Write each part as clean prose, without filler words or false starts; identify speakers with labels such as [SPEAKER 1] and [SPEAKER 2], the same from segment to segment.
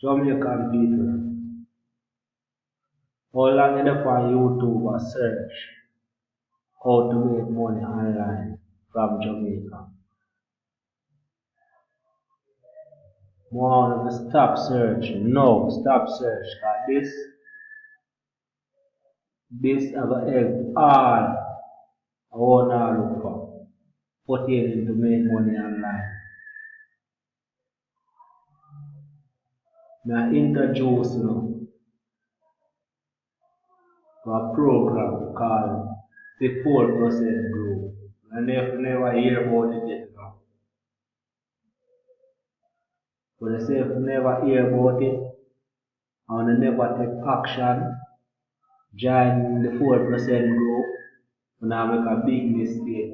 [SPEAKER 1] Jamaican people, how long you on YouTube a search how to make money online from Jamaica? More of the stop search. No, stop search. Cause this are gonna help all I wanna look for. Put in to make money online. Now introduce to a program called the 4% group. And if you never hear about it yet, but I say if you never hear about it and you never take action, join the 4% group, and I make a big mistake.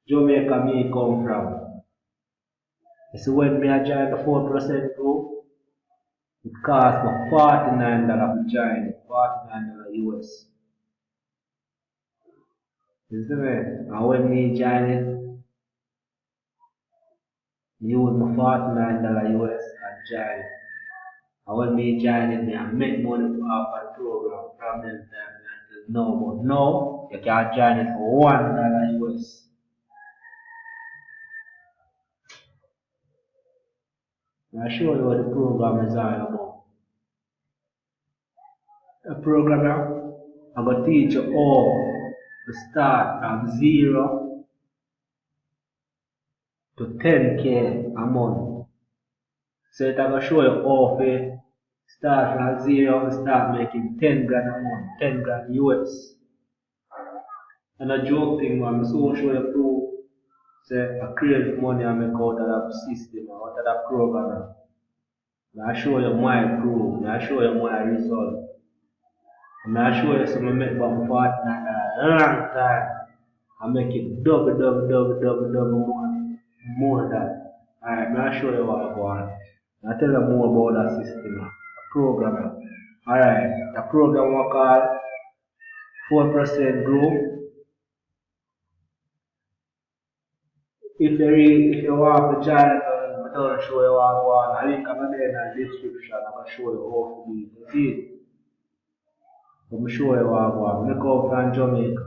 [SPEAKER 1] Jamaica me come from. So when me I join the 4% group, it cost me $49 to join, $49 US. You see me? And when me join it, me use my $49 US and join it. And when me join it, I make money off the program from them time until now. But now, you can join it for $1 US. I'll show you what the program is all about. The program now, I'm going to teach you how to start from 0 to 10K a month. So I'm going to show you how to start from 0 and start making 10 grand a month, 10 grand US. And a joke thing, man, I'm so show you proof. Say, I create money and make out of that system or out of that program. I show you my proof, I show you my result. And I show you some I make about $49 a long time. I make it double more than that. Alright, I show you what I want. I tell you more about that system, the program. Alright, the program we call 4% group. If you want to join it, I don't show you what I want. I link up there in the description. I can show you how to do it. You see? I'm show you what I want. Make up from Jamaica.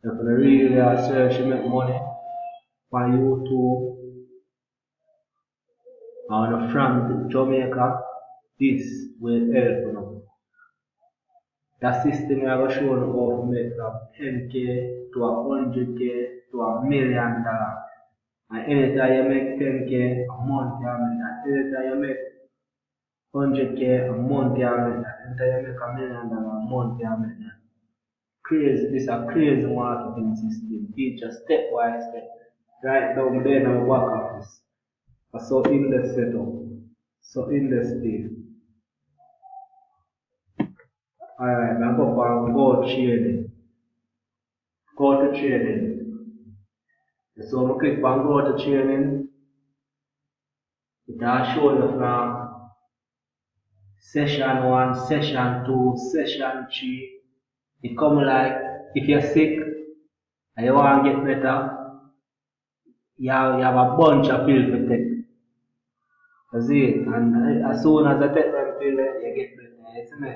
[SPEAKER 1] If you really search to make money on YouTube and from Jamaica, this will help you. That system I will show you how to make from 10K to 100K to $1,000,000. And anytime you make 10K a month, you make that. Anytime you make 100K a month, you make that. Anytime you make $1,000,000 a month, you make that. Crazy, this is a crazy marketing system. Teach you step by step. Right down there in our back office. So in the setup. So in the state. Alright, now go trading. Go to trading. So I click on go to trading. It will show you from session 1, session 2, session 3. It come like if you're sick and you want to get better, you have a bunch of pills to take. You see, and as soon as I take them pills, you get better. You see me?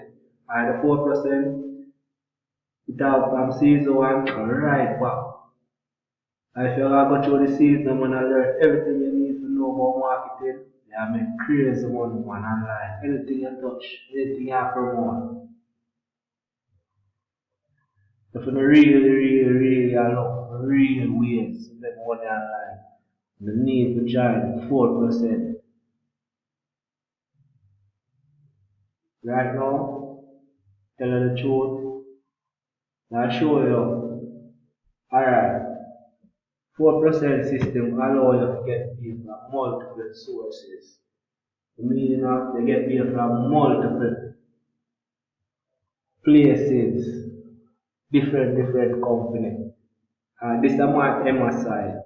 [SPEAKER 1] And the 4%, it have from season 1 right back. And if you go through the season and learn everything you need to know about marketing, you make crazy money online. Anything you touch, anything you promote. If you really look real ways to make money online, you need to join 4%. Right now, tell you the truth, I'll show you. Alright, 4% system allow you to get paid from multiple sources. Meaning they get paid from multiple places, different companies. This is my MSI.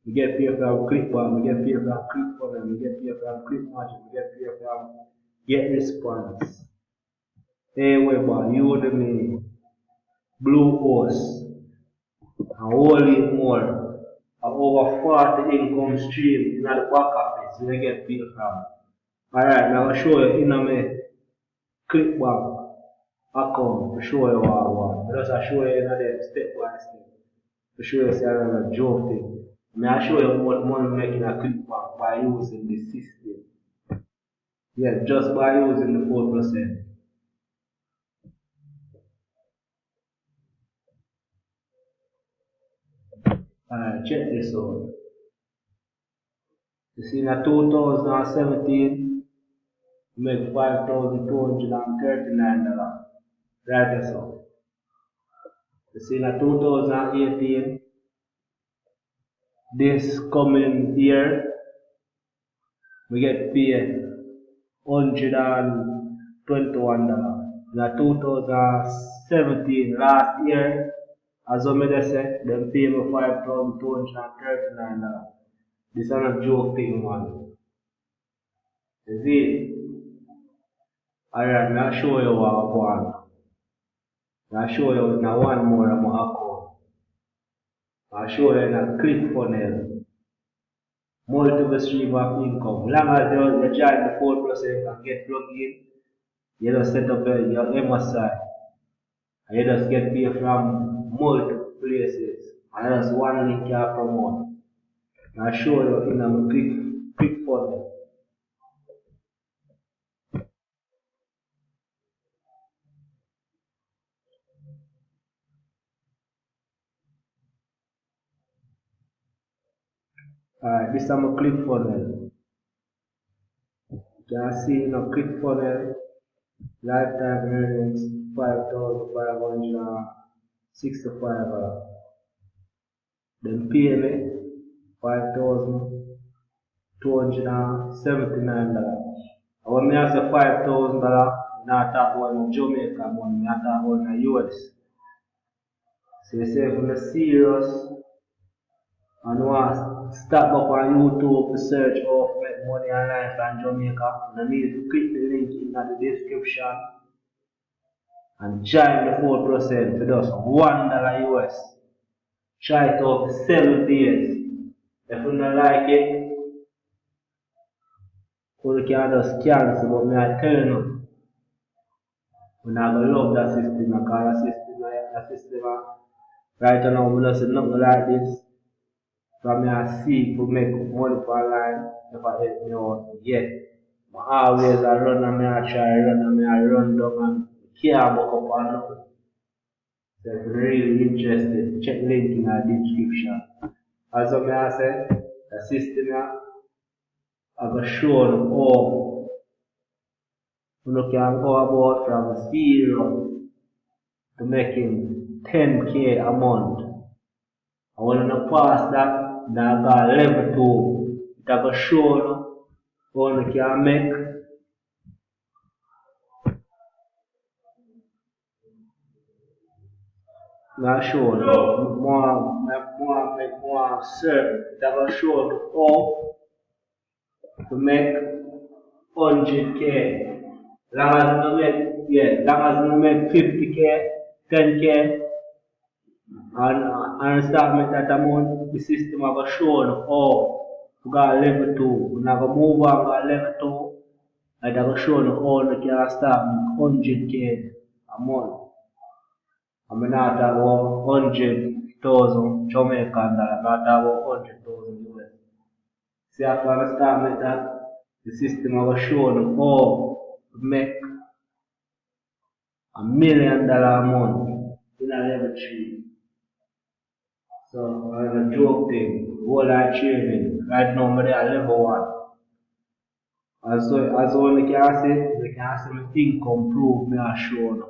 [SPEAKER 1] We get paid from Clickbank, we get paid from ClickFunnels, we get paid from ClickMagic, we get paid from GetResponse, Aweber, Udemy, Bluehost, and whole heap more. Over 40 income streams in the back office we get paid from. Alright, now I'll show you in my clickbank account to show you what I want. Just I show you in them step by step. To show you say another joke thing. I show you how much money we make in a clickbank by using the system. Yeah, just by using the 4%. Alright, check this out. You see in 2017, we make $5,239. Right or so. You see in 2018, this coming year, we get paid $121. In 2017, last year, as I said, them pay me $5,239. This is not a joke thing, man. You see? Alright, I'll show you what I want. I'll show you in one more of my account. I'll show you in a click funnel. Multiple stream of income. Long as you join the 4% and get plugged in, you just set up your MSI. And you just get paid from multiple places. And that's one link you promote. I'll show you in a click funnel. Alright, this is my click funnel. You can see in a click funnel, lifetime earnings $5,565. Then pay me $5,279. And when I say $5,000, not talk about Jamaica money, I talk about the US. So you say if you're serious and want to start up on YouTube to search how to make money online from Jamaica, you need to click the link in the description and join the 4% for just $1 US. Try it out for 7 days. If you don't like it, you can just cancel, but I tell you, we're not going to love that system because that system right now, we don't see nothing like this. From me, I seek to make money for online, if I help me out yet. But always I run and I try run and I run down and can't buck up on nothing. So if you're really interested, check link in the description. As I say, the system I will show you how you can go about from 0 to making 10k a month. And when you pass that, now go level 2. It will show you how you can make now show you more certain. It will show you how to make 100k. Long as you make, long as you make 50k, 10k, and start make that amount, the system will show you how to go level 2. When you move on to level 2, it will show you how you can start make 100k a month. I'm not talking about 100,000 Jamaican dollars, I'm not talking about 100,000 US. See, after I start make that, the system will show you how to make $1,000,000 a month in a level 3. So, I'm a joke thing, whole life training. Right now, I'm at level 1. As all you can see my income proof me I show you.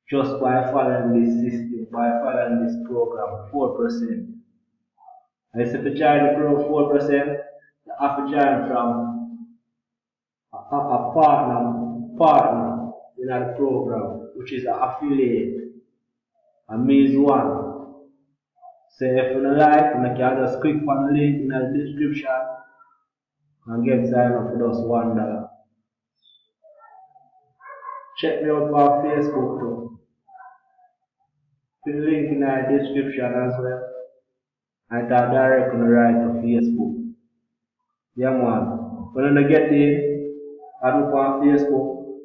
[SPEAKER 1] Just by following this system, by following this program, 4%. And if you join the program 4%, you have to join from a partner in the program, which is an affiliate. And me is one. So if you don't like, you can just click on the link in the description and get signed up for just $1. Check me out on Facebook too. Put the link in the description as well. And talk direct on the right to Facebook. Yeah man. When you get in, add me on Facebook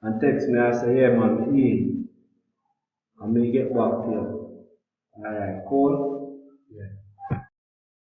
[SPEAKER 1] and text me and say, yeah man, me in. And me get back to you. Alright, cool? Yeah.